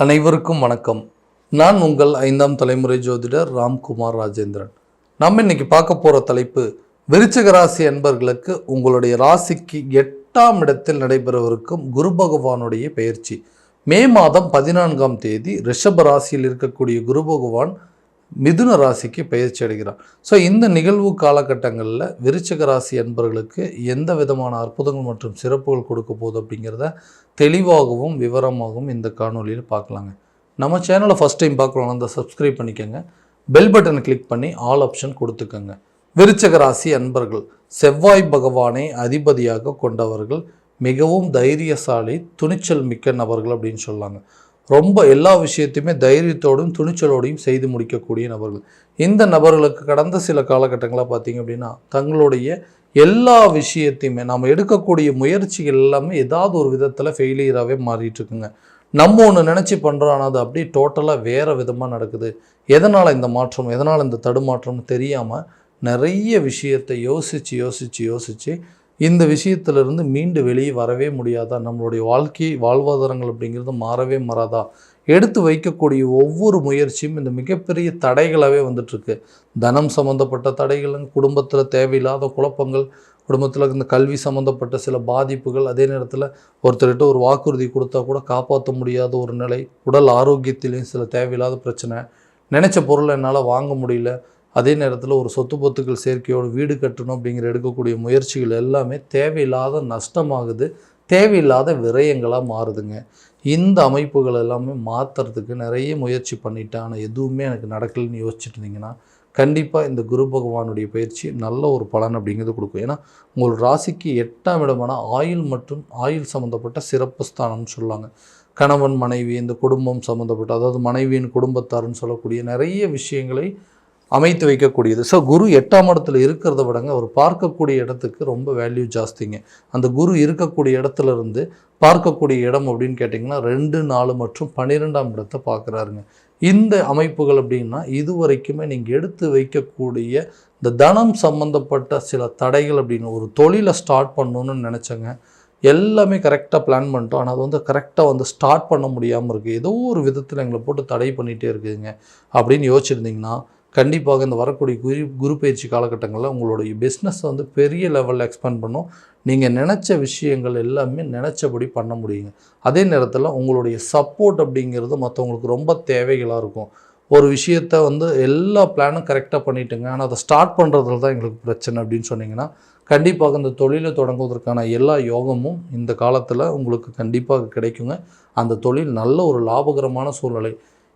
அனைவருக்கும் வணக்கம். நான் உங்கள் 5ஆம் தலைமுறை ஜோதிடர் ராம்குமார் ராஜேந்திரன். நம்ம இன்னைக்கு பார்க்க போகிற தலைப்பு, விருச்சிக ராசி அன்பர்களுக்கு உங்களுடைய ராசிக்கு 8ஆம் இடத்தில் நடைபெறவிருக்கும் குரு பகவானுடைய பெயர்ச்சி. மே மாதம் 14ஆம் தேதி ரிஷப ராசியில் இருக்கக்கூடிய குரு பகவான் மிதுன ராசிக்கு பயிற்சி அடைகிறார். ஸோ இந்த நிகழ்வு காலகட்டங்களில் விருச்சிக ராசி அன்பர்களுக்கு எந்த விதமான அற்புதங்கள் மற்றும் சிறப்புகள் கொடுக்க போகுது அப்படிங்கிறத தெளிவாகவும் விவரமாகவும் இந்த காணொலியில் பார்க்கலாங்க. நம்ம சேனலை ஃபஸ்ட் டைம் பார்க்குறோம், அந்த சப்ஸ்கிரைப் பண்ணிக்கோங்க, பெல் பட்டனை கிளிக் பண்ணி ஆல் ஆப்ஷன் கொடுத்துக்கோங்க. விருச்சிக ராசி அன்பர்கள் செவ்வாய் பகவானை அதிபதியாக கொண்டவர்கள், மிகவும் தைரியசாலி, துணிச்சல் மிக்க நபர்கள் அப்படின்னு சொல்லாங்க. ரொம்ப எல்லா விஷயத்தையுமே தைரியத்தோடும் துணிச்சலோடையும் செய்து முடிக்கக்கூடிய நபர்கள். இந்த நபர்களுக்கு கடந்த சில காலகட்டங்களாக பார்த்தீங்க அப்படின்னா, தங்களுடைய எல்லா விஷயத்தையுமே நாம் எடுக்கக்கூடிய முயற்சிகள் எல்லாமே ஏதாவது ஒரு விதத்தில் ஃபெயிலியராகவே மாறிட்டு இருக்குங்க. நம்ம ஒன்று நினச்சி பண்ணுறோம், ஆனால் அது அப்படியே டோட்டலாக வேறு விதமாக நடக்குது. எதனால் இந்த மாற்றம், எதனால் இந்த தடுமாற்றம்னு தெரியாமல் நிறைய விஷயத்தை யோசித்து இந்த விஷயத்திலிருந்து மீண்டு வெளியே வரவே முடியாதா, நம்மளுடைய வாழ்வாதாரங்கள் அப்படிங்கிறது மாறவே மாறாதா, எடுத்து வைக்கக்கூடிய ஒவ்வொரு முயற்சியும் இந்த மிகப்பெரிய தடைகளாகவே வந்துட்டுருக்கு. தனம் சம்மந்தப்பட்ட தடைகள், குடும்பத்தில் தேவையில்லாத குழப்பங்கள், குடும்பத்தில் இந்த கல்வி சம்மந்தப்பட்ட சில பாதிப்புகள், அதே நேரத்தில் ஒருத்தர்கிட்ட ஒரு வாக்குறுதி கொடுத்தா கூட காப்பாற்ற முடியாத ஒரு நிலை, உடல் ஆரோக்கியத்திலையும் சில தேவையில்லாத பிரச்சனை, நினச்ச பொருளை என்னால் வாங்க முடியல, அதே நேரத்தில் ஒரு சொத்து பொத்துக்கள் சேர்க்கையோடு வீடு கட்டணும் அப்படிங்கிற எடுக்கக்கூடிய முயற்சிகள் எல்லாமே தேவையில்லாத நஷ்டமாகுது, தேவையில்லாத விரயங்களாக மாறுதுங்க. இந்த அமைப்புகள் எல்லாமே மாற்றுறதுக்கு நிறைய முயற்சி பண்ணிட்டேன், ஆனால் எதுவுமே எனக்கு நடக்கலைன்னு யோசிச்சுட்டு இருந்தீங்கன்னா கண்டிப்பாக இந்த குரு பகவானுடைய பயிற்சி நல்ல ஒரு பலன் அப்படிங்கிறது கொடுக்கும். ஏன்னா உங்கள் ராசிக்கு 8ஆம் இடமான ஆயுள் மற்றும் ஆயுள் சம்மந்தப்பட்ட சிறப்பு ஸ்தானம்னு சொல்லுவாங்க. கணவன் மனைவி, இந்த குடும்பம் சம்மந்தப்பட்ட, அதாவது மனைவியின் குடும்பத்தாருன்னு சொல்லக்கூடிய நிறைய விஷயங்களை அமைத்து வைக்கக்கூடியது. ஸோ குரு 8ஆம் இடத்துல இருக்கிறத விடங்க அவர் பார்க்கக்கூடிய இடத்துக்கு ரொம்ப வேல்யூ ஜாஸ்திங்க. அந்த குரு இருக்கக்கூடிய இடத்துல இருந்து பார்க்கக்கூடிய இடம் அப்படின்னு கேட்டிங்கன்னா 2, 4 மற்றும் 12ஆம் இடத்தை பார்க்குறாருங்க. இந்த அமைப்புகள் அப்படின்னா இது வரைக்குமே நீங்கள் எடுத்து வைக்கக்கூடிய இந்த தனம் சம்மந்தப்பட்ட சில தடைகள் அப்படின்னு, ஒரு தொழிலை ஸ்டார்ட் பண்ணணுன்னு நினச்சங்க, எல்லாமே கரெக்டாக பிளான் பண்ணிட்டோம், ஆனால் அது கரெக்டாக ஸ்டார்ட் பண்ண முடியாமல் இருக்குது, ஏதோ ஒரு விதத்தில் எங்களை போட்டு தடை பண்ணிகிட்டே இருக்குதுங்க அப்படின்னு யோசிச்சிருந்திங்கன்னா கண்டிப்பாக இந்த வரக்கூடிய குரு பயிற்சி காலகட்டங்களில் உங்களுடைய பிஸ்னஸ் பெரிய லெவலில் எக்ஸ்பேண்ட் பண்ணும். நீங்கள் நினச்ச விஷயங்கள் எல்லாமே நினச்சபடி பண்ண முடியுங்க. அதே நேரத்தில் உங்களுடைய சப்போர்ட் அப்படிங்கிறது மற்றவங்களுக்கு ரொம்ப தேவைகளாக இருக்கும். ஒரு விஷயத்தை எல்லா பிளானும் கரெக்டாக பண்ணிட்டுங்க, ஆனால் அதை ஸ்டார்ட் பண்ணுறதுல தான் எங்களுக்கு பிரச்சனை அப்படின்னு சொன்னீங்கன்னா கண்டிப்பாக இந்த தொழிலை தொடங்குவதற்கான எல்லா யோகமும் இந்த காலத்தில் உங்களுக்கு கண்டிப்பாக கிடைக்குங்க. அந்த தொழில் நல்ல ஒரு லாபகரமான சூழ்நிலை.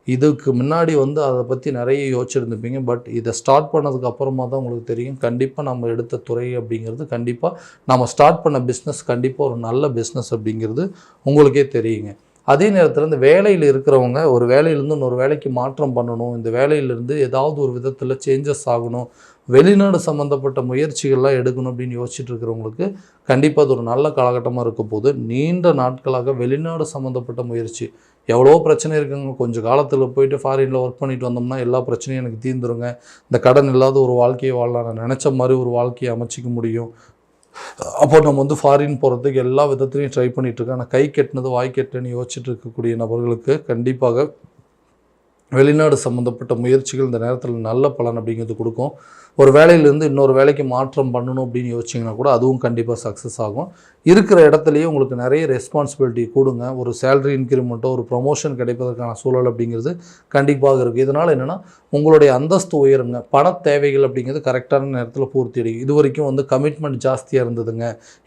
இதுக்கு முன்னாடி அதை பற்றி நிறைய யோசிச்சுருந்துப்பீங்க, பட் இதை ஸ்டார்ட் பண்ணதுக்கு அப்புறமா தான் உங்களுக்கு தெரியும் கண்டிப்பாக நம்ம எடுத்த துறை அப்படிங்கிறது, கண்டிப்பாக நம்ம ஸ்டார்ட் பண்ண பிஸ்னஸ் கண்டிப்பாக ஒரு நல்ல பிஸ்னஸ் அப்படிங்கிறது உங்களுக்கே தெரியுங்க. அதே நேரத்தில் இந்த வேலையில் இருக்கிறவங்க ஒரு வேலையிலேருந்து இன்னொரு வேலைக்கு மாற்றம் பண்ணணும், இந்த வேலையிலேருந்து ஏதாவது ஒரு விதத்தில் சேஞ்சஸ் ஆகணும், வெளிநாடு சம்மந்தப்பட்ட முயற்சிகள்லாம் எடுக்கணும் அப்படின்னு யோசிச்சுட்டு இருக்கிறவங்களுக்கு கண்டிப்பாக அது ஒரு நல்ல காலகட்டமாக இருக்க போது. நீண்ட நாட்களாக வெளிநாடு சம்மந்தப்பட்ட முயற்சி, எவ்வளோ பிரச்சனை இருக்குங்க, கொஞ்சம் காலத்தில் போயிட்டு ஃபாரினில் ஒர்க் பண்ணிட்டு வந்தோம்னா எல்லா பிரச்சனையும் எனக்கு தீர்ந்துருங்க, இந்த கடன் இல்லாத ஒரு வாழ்க்கையை வாழலாம், நான் நினச்ச மாதிரி ஒரு வாழ்க்கையை அமைச்சிக்க முடியும், அப்போ நம்ம ஃபாரின் போகிறதுக்கு எல்லா விதத்துலையும் ட்ரை பண்ணிகிட்ருக்கேன், ஆனால் கை கெட்டினது வாய் கெட்டுன்னு யோசிச்சுட்டு இருக்கக்கூடிய நபர்களுக்கு கண்டிப்பாக வெளிநாடு சம்மந்தப்பட்ட முயற்சிகள் இந்த நேரத்தில் நல்ல பலன் அப்படிங்கிறது கொடுக்கும். ஒரு வேலையிலேருந்து இன்னொரு வேலைக்கு மாற்றம் பண்ணணும் அப்படின்னு யோசிச்சிங்கன்னா கூட அதுவும் கண்டிப்பாக சக்ஸஸ் ஆகும். இருக்கிற இடத்துலையே உங்களுக்கு நிறைய ரெஸ்பான்சிபிலிட்டி கொடுங்க, ஒரு சேலரி இன்க்ரிமெண்ட்டோ ஒரு ப்ரொமோஷன் கிடைப்பதற்கான சூழல் அப்படிங்கிறது கண்டிப்பாக இருக்குது. இதனால் என்னென்னா உங்களுடைய அந்தஸ்து உயருங்க, பண தேவைகள் அப்படிங்கிறது கரெக்டான நேரத்தில் பூர்த்தி அடையும். இது வரைக்கும் கமிட்மெண்ட் ஜாஸ்தியாக இருந்ததுங்க,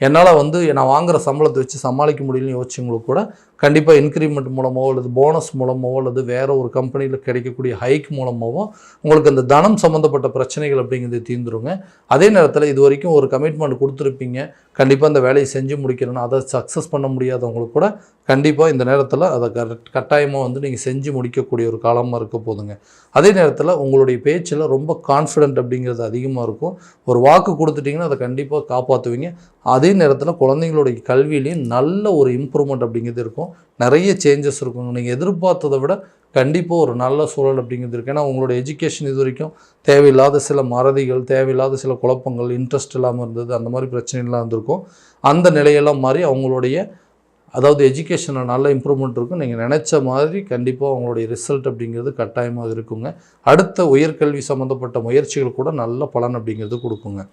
என்னால் நான் வாங்குகிற சம்பளத்தை வச்சு சமாளிக்க முடியலன்னு யோசிச்சவங்களுக்கு கூட கண்டிப்பாக இன்க்ரிமெண்ட் மூலமாகவோ அல்லது போனஸ் மூலமாகவோ அல்லது வேறு ஒரு கம்பெனியில் கிடைக்கக்கூடிய ஹைக் மூலமாகவோ உங்களுக்கு அந்த தனம் சம்மந்தப்பட்ட பிரச்சனைகள் அப்படிங்கிறது தீர்ந்துருங்க. அதே நேரத்தில் இது வரைக்கும் ஒரு கமிட்மெண்ட் கொடுத்துருப்பீங்க, கண்டிப்பாக அந்த வேலையை செஞ்சு முடிக்கிறேன்னு அதை சக்ஸஸ் பண்ண முடியாதவங்களுக்கு கூட கண்டிப்பாக இந்த நேரத்தில் அதை கட்டாயமாக நீங்கள் செஞ்சு முடிக்கக்கூடிய ஒரு காலமாக இருக்க போதுங்க. அதே நேரத்தில் உங்களுடைய பேச்சில் ரொம்ப கான்ஃபிடென்ட் அப்படிங்கிறது அதிகமாக இருக்கும். ஒரு வாக்கு கொடுத்துட்டிங்கன்னா அதை கண்டிப்பாக காப்பாற்றுவீங்க. அதே நேரத்தில் குழந்தைங்களுடைய கல்வியிலையும் நல்ல ஒரு இம்ப்ரூவ்மெண்ட் அப்படிங்கிறது இருக்கும், நிறைய சேஞ்சஸ் இருக்கும். நீங்கள் எதிர்பார்த்ததை விட கண்டிப்பாக ஒரு நல்ல சூழல் அப்படிங்கிறது இருக்குது. ஏன்னா உங்களோட எஜுகேஷன் இது வரைக்கும் தேவையில்லாத சில மறதிகள், தேவையில்லாத சில குழப்பங்கள், இன்ட்ரெஸ்ட் இல்லாமல் இருந்தது, அந்த மாதிரி பிரச்சனைலாம் இருந்திருக்கும். அந்த நிலையெல்லாம் மாறி அவங்களுடைய அதாவது எஜுகேஷனில் நல்ல இம்ப்ரூவ்மெண்ட் இருக்கும். நீங்கள் நினச்ச மாதிரி கண்டிப்பாக உங்களுடைய ரிசல்ட் அப்படிங்கிறது கட்டாயமாக இருக்குங்க. அடுத்த உயர்கல்வி சம்மந்தப்பட்ட முயற்சிகள் கூட நல்ல பலன் அப்படிங்கிறது கொடுக்குங்க.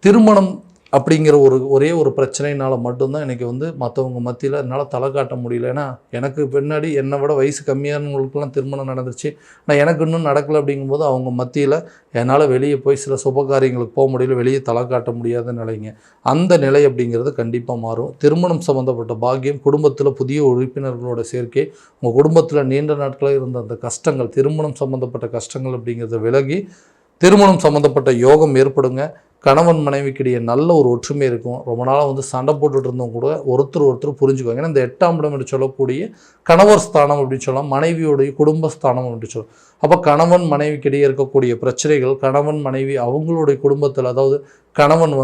திருமணம் அப்படிங்கிற ஒரே ஒரு பிரச்சனையினால் மட்டும்தான் எனக்கு மற்றவங்க மத்தியில் என்னால் தலை காட்ட முடியல. ஏன்னா எனக்கு பின்னாடி என்னை விட வயசு கம்மியானவங்களுக்குலாம் திருமணம் நடந்துச்சு. நான் எனக்கு இன்னும் நடக்கலை. அப்படிங்கும்போது அவங்க மத்தியில் என்னால் வெளியே போய் சில சுபகாரியங்களுக்கு போக முடியல, வெளியே தலை காட்ட முடியாத நிலைங்க. அந்த நிலை அப்படிங்கிறது கண்டிப்பாக மாறும். திருமணம் சம்மந்தப்பட்ட பாக்கியம், குடும்பத்தில் புதிய உறுப்பினர்களோட சேர்க்கை, உங்கள் குடும்பத்தில் நீண்ட நாட்களாக இருந்த அந்த கஷ்டங்கள், திருமணம் சம்மந்தப்பட்ட கஷ்டங்கள் அப்படிங்கிறத விலகி திருமணம் சம்மந்தப்பட்ட யோகம் ஏற்படுங்க. கணவன் மனைவிக்கிடையே நல்ல ஒரு ஒற்றுமை இருக்கும். ரொம்ப நாளாக சண்டை போட்டுட்டு இருந்தவங்க கூட ஒருத்தர் புரிஞ்சுக்குவாங்க. ஏன்னா இந்த 8ஆம் இடம் என்று சொல்லக்கூடிய கணவர் ஸ்தானம் அப்படின்னு சொல்லலாம், மனைவியோடைய குடும்பஸ்தானம் அப்படின்னு சொல்லலாம். அப்போ கணவன் மனைவிக்கிடையே இருக்கக்கூடிய பிரச்சனைகள், கணவன் மனைவி அவங்களுடைய குடும்பத்தில், அதாவது கணவன்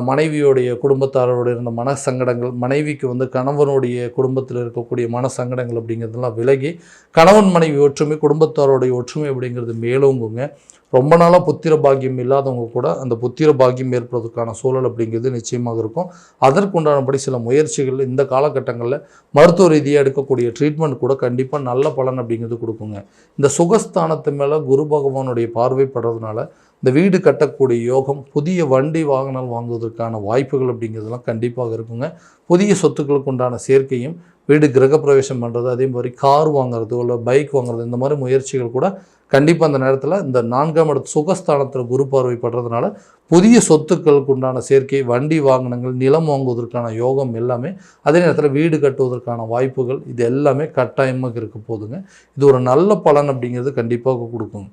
மனைவியோடைய குடும்பத்தாரோடு இருந்த மனசங்கடங்கள், மனைவிக்கு கணவனுடைய குடும்பத்தில் இருக்கக்கூடிய மனசங்கடங்கள் அப்படிங்கிறதுலாம் விலகி கணவன் மனைவி ஒற்றுமை, குடும்பத்தாரோடைய ஒற்றுமை அப்படிங்கிறது மேலோங்குங்க. ரொம்ப நாளாக புத்திர பாக்கியம் இல்லாதவங்க கூட அந்த புத்திர பாக்கியம் ஏற்படுவதற்கான சூழல் அப்படிங்கிறது நிச்சயமாக இருக்கும். அதற்குண்டானபடி சில முயற்சிகள் இந்த காலகட்டங்களில் மருத்துவ ரீதியாக எடுக்கக்கூடிய ட்ரீட்மெண்ட் கூட கண்டிப்பாக நல்ல பலன் அப்படிங்கிறது கொடுக்குங்க. இந்த சுகஸ்தானத்து மேலே குரு பகவானுடைய பார்வைப்படுறதுனால இந்த வீடு கட்டக்கூடிய யோகம், புதிய வண்டி வாகனம் வாங்குவதற்கான வாய்ப்புகள் அப்படிங்கிறதுலாம் கண்டிப்பாக இருக்குங்க. புதிய சொத்துக்களுக்கு உண்டான சேர்க்கையும், வீடு கிரகப்பிரவேசம் பண்ணுறது, அதே மாதிரி கார் வாங்குறது இல்லை பைக் வாங்குறது, இந்த மாதிரி முயற்சிகள் கூட கண்டிப்பாக அந்த நேரத்தில் இந்த 4ஆம் இடத்து சுகஸ்தானத்தில் குரு பார்வைப்படுறதுனால புதிய சொத்துக்களுக்கு உண்டான சேர்க்கை, வண்டி வாகனங்கள், நிலம் வாங்குவதற்கான யோகம் எல்லாமே, அதே நேரத்தில் வீடு கட்டுவதற்கான வாய்ப்புகள், இது எல்லாமே கட்டாயமாக இருக்க போதுங்க. இது ஒரு நல்ல பலன் அப்படிங்கிறது கண்டிப்பாக கொடுக்குங்க.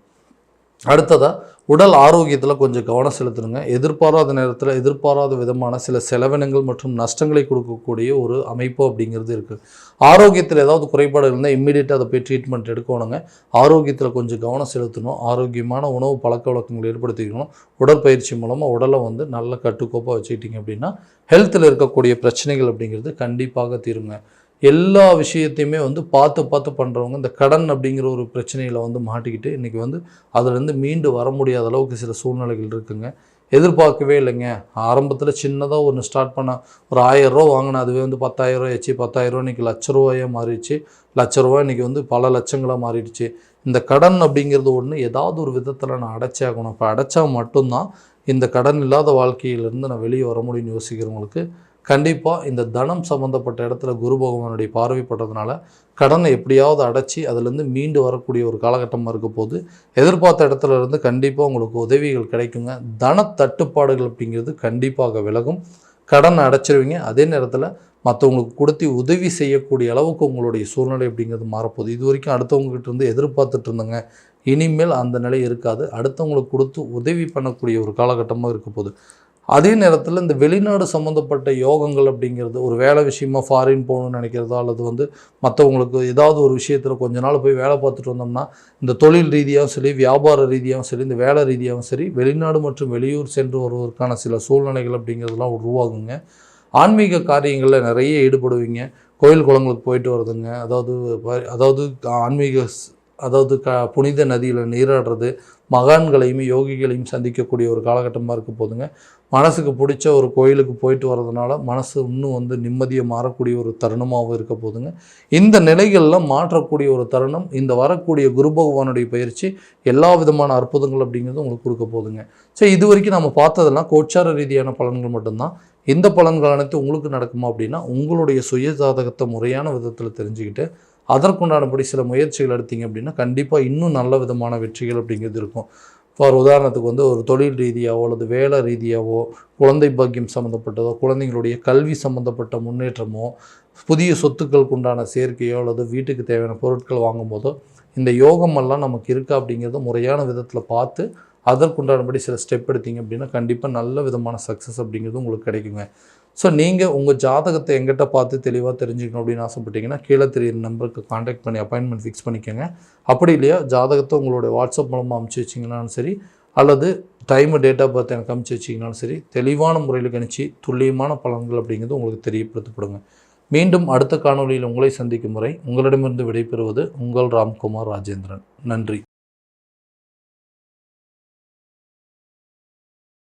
அடுத்ததாக உடல் ஆரோக்கியத்தில் கொஞ்சம் கவனம் செலுத்தணுங்க. எதிர்பாராத நேரத்தில் எதிர்பாராத விதமான சில செலவினங்கள் மற்றும் நஷ்டங்களை கொடுக்கக்கூடிய ஒரு அமைப்பு அப்படிங்கிறது இருக்குது. ஆரோக்கியத்தில் ஏதாவது குறைபாடு இருந்தால் இம்மிடியட்டாக அதை போய் ட்ரீட்மெண்ட் எடுக்கணுங்க. ஆரோக்கியத்தில் கொஞ்சம் கவனம் செலுத்தணும். ஆரோக்கியமான உணவு பழக்க வழக்கங்கள் ஏற்படுத்திக்கணும். உடற்பயிற்சி மூலமாக உடலை நல்ல கட்டுக்கோப்பாக வச்சுக்கிட்டிங்க அப்படின்னா ஹெல்த்தில் இருக்கக்கூடிய பிரச்சனைகள் அப்படிங்கிறது கண்டிப்பாக தீருங்க. எல்லா விஷயத்தையுமே பார்த்து பண்ணுறவங்க இந்த கடன் அப்படிங்கிற ஒரு பிரச்சனையில் மாட்டிக்கிட்டு இன்றைக்கி அதிலேருந்து மீண்டு வர முடியாத அளவுக்கு சில சூழ்நிலைகள் இருக்குங்க. எதிர்பார்க்கவே இல்லைங்க. ஆரம்பத்தில் சின்னதாக ஒன்று ஸ்டார்ட் பண்ண ஒரு 1000 ரூபா வாங்கினா அதுவே 10,000 ஆச்சு. 10,000 இன்றைக்கி லட்ச மாறிடுச்சு. லட்ச ரூபா இன்றைக்கி பல லட்சங்களாக மாறிடுச்சு. இந்த கடன் அப்படிங்கிறது ஒன்று ஏதாவது ஒரு விதத்தில் நான் அடைச்சே ஆகணும். இப்போ அடைச்சா மட்டும்தான் இந்த கடன் இல்லாத வாழ்க்கையிலேருந்து நான் வெளியே வர முடியும்னு யோசிக்கிறவங்களுக்கு கண்டிப்பாக இந்த தனம் சம்மந்தப்பட்ட இடத்துல குரு பகவானுடைய பார்வைப்படுறதுனால கடனை எப்படியாவது அடைச்சி அதிலேருந்து மீண்டு வரக்கூடிய ஒரு காலகட்டமாக இருக்க போது எதிர்பார்த்த இடத்துல இருந்து கண்டிப்பாக உங்களுக்கு உதவிகள் கிடைக்குங்க. தன தட்டுப்பாடுகள் அப்படிங்கிறது கண்டிப்பாக விலகும். கடனை அடைச்சிருவீங்க. அதே நேரத்தில் மற்றவங்களுக்கு கொடுத்து உதவி செய்யக்கூடிய அளவுக்கு உங்களுடைய சூழ்நிலை அப்படிங்கிறது மாறப்போகுது. இது வரைக்கும் அடுத்தவங்ககிட்ட இருந்து எதிர்பார்த்துட்டு இருந்தங்க, இனிமேல் அந்த நிலை இருக்காது. அடுத்தவங்களுக்கு கொடுத்து உதவி பண்ணக்கூடிய ஒரு காலகட்டமாக இருக்க போகுது. அதே நேரத்தில் இந்த வெளிநாடு சம்மந்தப்பட்ட யோகங்கள் அப்படிங்கிறது, ஒரு வேலை விஷயமா ஃபாரின் போகணும்னு நினைக்கிறதோ அல்லது மற்றவங்களுக்கு ஏதாவது ஒரு விஷயத்தில் கொஞ்ச நாள் போய் வேலை பார்த்துட்டு வந்தோம்னா, இந்த தொழில் ரீதியாகவும் சரி, வியாபார ரீதியாகவும் சரி, இந்த வேலை ரீதியாகவும் சரி, வெளிநாடு மற்றும் வெளியூர் சென்று வருவதற்கான சில சூழ்நிலைகள் அப்படிங்கிறதுலாம் உருவாகுங்க. ஆன்மீக காரியங்களில் நிறைய ஈடுபடுவீங்க. கோயில் குளங்களுக்கு போயிட்டு வருதுங்க. அதாவது ஆன்மீக புனித நதியில் நீராடுறது, மகான்களையும் யோகிகளையும் சந்திக்கக்கூடிய ஒரு காலகட்டமாக இருக்க போதுங்க. மனசுக்கு பிடிச்ச ஒரு கோயிலுக்கு போயிட்டு வர்றதுனால மனசு இன்னும் நிம்மதியை மாறக்கூடிய ஒரு தருணமாகவும் இருக்க போதுங்க. இந்த நிலைகள்லாம் மாற்றக்கூடிய ஒரு தருணம் இந்த வரக்கூடிய குரு பகவானுடைய பயிற்சி எல்லா விதமான அற்புதங்கள் அப்படிங்கிறது உங்களுக்கு கொடுக்க போதுங்க. சரி, இது வரைக்கும் நம்ம பார்த்ததெல்லாம் கோச்சார ரீதியான பலன்கள் மட்டும்தான். இந்த பலன்கள் அனைத்து உங்களுக்கு நடக்குமா அப்படின்னா உங்களுடைய சுய ஜாதகத்தை முறையான விதத்தில் தெரிஞ்சுக்கிட்டு அதற்குண்டானபடி சில முயற்சிகள் எடுத்தீங்க அப்படின்னா கண்டிப்பாக இன்னும் நல்ல விதமான வெற்றிகள் அப்படிங்கிறது இருக்கும். ஃபார் உதாரணத்துக்கு ஒரு தொழில் ரீதியாகவோ அல்லது வேலை ரீதியாகவோ, குழந்தை பாக்கியம் சம்மந்தப்பட்டதோ, குழந்தைங்களுடைய கல்வி சம்மந்தப்பட்ட முன்னேற்றமோ, புதிய சொத்துக்களுக்கு உண்டான சேர்க்கையோ அல்லது வீட்டுக்கு தேவையான பொருட்கள் வாங்கும்போதோ இந்த யோகமெல்லாம் நமக்கு இருக்கா அப்படிங்கிறத முறையான விதத்தில் பார்த்து அதற்குண்டானபடி சில ஸ்டெப் எடுத்தீங்க அப்படின்னா கண்டிப்பாக நல்ல விதமான சக்ஸஸ் அப்படிங்கிறது உங்களுக்கு கிடைக்குங்க. ஸோ நீங்கள் உங்கள் ஜாதகத்தை எங்கிட்ட பார்த்து தெளிவாக தெரிஞ்சுக்கணும் அப்படின்னு ஆசைப்பட்டீங்கன்னா கீழே தெரியுற நம்பருக்கு காண்டாக்ட் பண்ணி அப்பாயின்மெண்ட் ஃபிக்ஸ் பண்ணிக்கோங்க. அப்படி இல்லையா ஜாதகத்தை உங்களுடைய வாட்ஸ்அப் மூலமாக அமுச்சு வச்சிங்கனாலும் சரி, அல்லது டைமு டேட் ஆஃப் பர்த் எனக்கு அமுச்சு வச்சிங்கனாலும் சரி, தெளிவான முறையில் கணிச்சு துல்லியமான பலன்கள் அப்படிங்கிறது உங்களுக்கு தெரியப்படுத்தப்படுங்க. மீண்டும் அடுத்த காணொலியில் உங்களை சந்திக்கும் முறை உங்களிடமிருந்து விடைபெறுவது உங்கள் ராம்குமார் ராஜேந்திரன். நன்றி.